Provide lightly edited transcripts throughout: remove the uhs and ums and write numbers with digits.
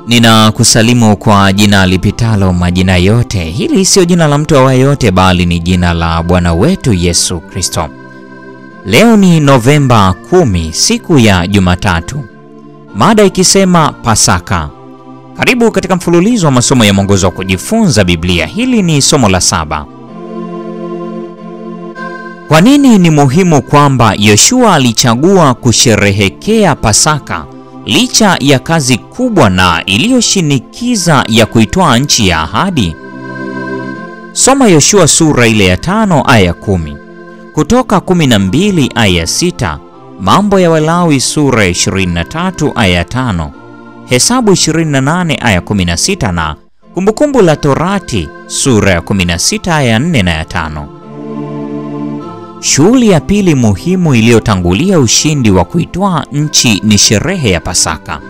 Ninakusalimu kwa jina lipitalo majina yote. Hili sio jina la mtu awaye yote, bali ni jina la Bwana wetu Yesu Kristo. Leo ni Novemba 10, siku ya Jumatatu. Mada ikisema Pasaka. Karibu katika mfululizo wa masomo ya mwongozo wa kujifunza Biblia. Hili ni somo la 7. Kwa nini ni muhimu kwamba Yoshua alichagua kusherehekea Pasaka licha ya kazi kubwa na iliyoshinikiza ya kuitoa nchi ya ahadi? Soma Yoshua sura ile ya 5 aya 10, Kutoka 12 aya 6, Mambo ya Walawi sura ya 23 aya 5, Hesabu 28 aya 16 na Kumbukumbu la Torati sura ya 16 aya 4 na ya 5. Shughuli ya pili muhimu iliyotangulia ushindi wa kuitoa nchi ni sherehe ya Pasaka.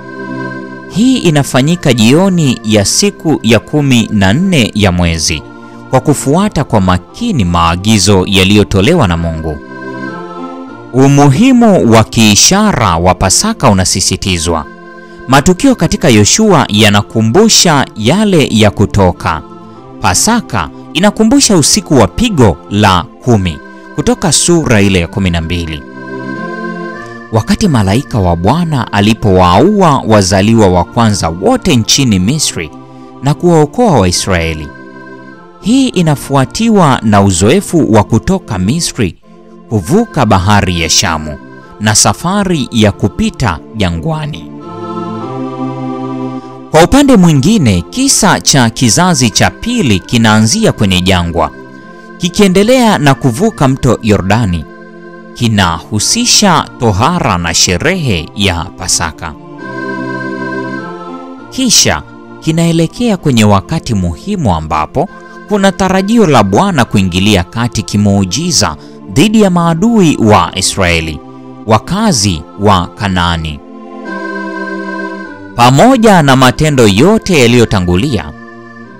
Hii inafanyika jioni ya siku ya 14 ya mwezi kwa kufuata kwa makini maagizo yaliyotolewa na Mungu. Umuhimu wa kiishara wa Pasaka unasisitizwa. Matukio katika Yoshua yanakumbusha yale ya Kutoka. Pasaka inakumbusha usiku wa pigo la 10 kutoka sura ile ya 12. Wakati malaika wa Bwana alipowaua wazaliwa wa kwanza wote nchini Misri na kuwaokoa Waisraeli. Hii inafuatiwa na uzoefu wa kutoka Misri, kuvuka bahari ya Shamu na safari ya kupita jangwani. Kwa upande mwingine, kisa cha kizazi cha pili kinaanzia kwenye jangwa, kikiendelea na kuvuka mto Yordani. Kinahusisha tohara na sherehe ya Pasaka. Kisha kinaelekea kwenye wakati muhimu ambapo kuna tarajio la Bwana kuingilia kati kimuujiza dhidi ya maadui wa Israeli, wakazi wa Kanaani. Pamoja na matendo yote yaliyotangulia,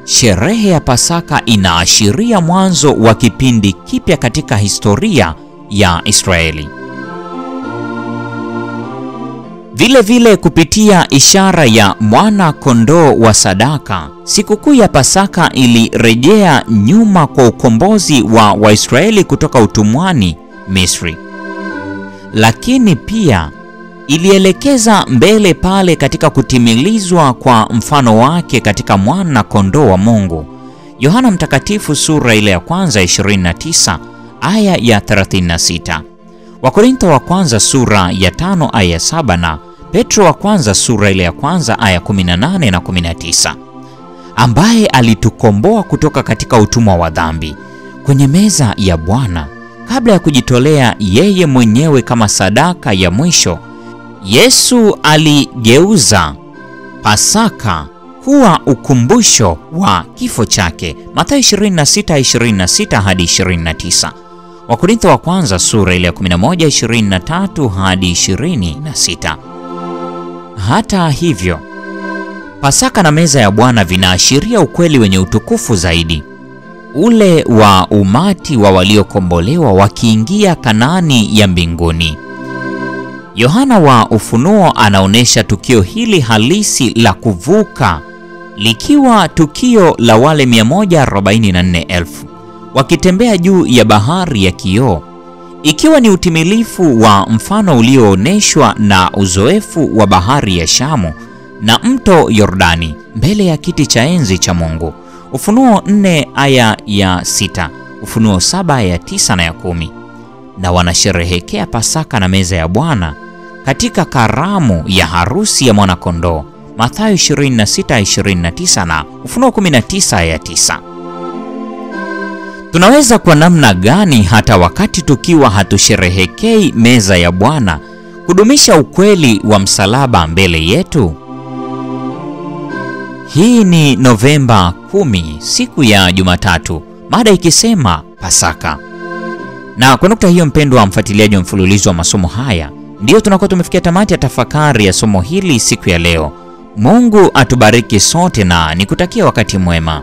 sherehe ya Pasaka inaashiria mwanzo wa kipindi kipya katika historia ya Israeli. Vile kupitia ishara ya mwana kondoo wa sadaka, sikukuu ya Pasaka ilirejea nyuma kwa ukombozi wa Waisraeli kutoka utumwani Misri. Lakini pia ilielekeza mbele pale katika kutimilizwa kwa mfano wake katika mwana kondoo wa Mungu. Yohana Mtakatifu sura ile ya 29 aya ya 36, Wakorintho wa kwanza sura ya 5 aya 7 na Petro wa kwanza sura ile ya 1 aya 18 na 19, ambaye alitukomboa kutoka katika utumwa wa dhambi. Kwenye meza ya Bwana, kabla ya kujitolea yeye mwenyewe kama sadaka ya mwisho, Yesu aligeuza Pasaka kuwa ukumbusho wa kifo chake. Mathayo 26:26 hadi 29, Wakorintho wa kwanza sura ile ya 11:23 hadi 26. Hata hivyo, Pasaka na meza ya Bwana vinaashiria ukweli wenye utukufu zaidi, ule wa umati wa waliokombolewa wakiingia Kanaani ya mbinguni. Yohana wa Ufunuo anaonesha tukio hili halisi la kuvuka likiwa tukio la wale 144,000 wakitembea juu ya bahari ya kioo, ikiwa ni utimilifu wa mfano uliooneshwa na uzoefu wa bahari ya Shamu na mto Yordani mbele ya kiti cha enzi cha Mungu. Ufunuo 4 aya ya 6, Ufunuo 7 aya ya 9 na ya 10. Na wanasherehekea Pasaka na meza ya Bwana katika karamu ya harusi ya mwana-kondoo. Mathayo 26:29 na Ufunuo 19 aya ya 9. Tunaweza kwa namna gani hata wakati tukiwa hatusherehekei meza ya Bwana kudumisha ukweli wa msalaba mbele yetu? Hii ni Novemba 10, siku ya Jumatatu, mada ikisema Pasaka. Na kwa nukta hiyo, mpendwa mfuatiliaji wa mfululizo wa masomo haya, ndio tunakuwa tumefikia tamati ya tafakari ya somo hili siku ya leo. Mungu atubariki sote na nikutakia wakati mwema.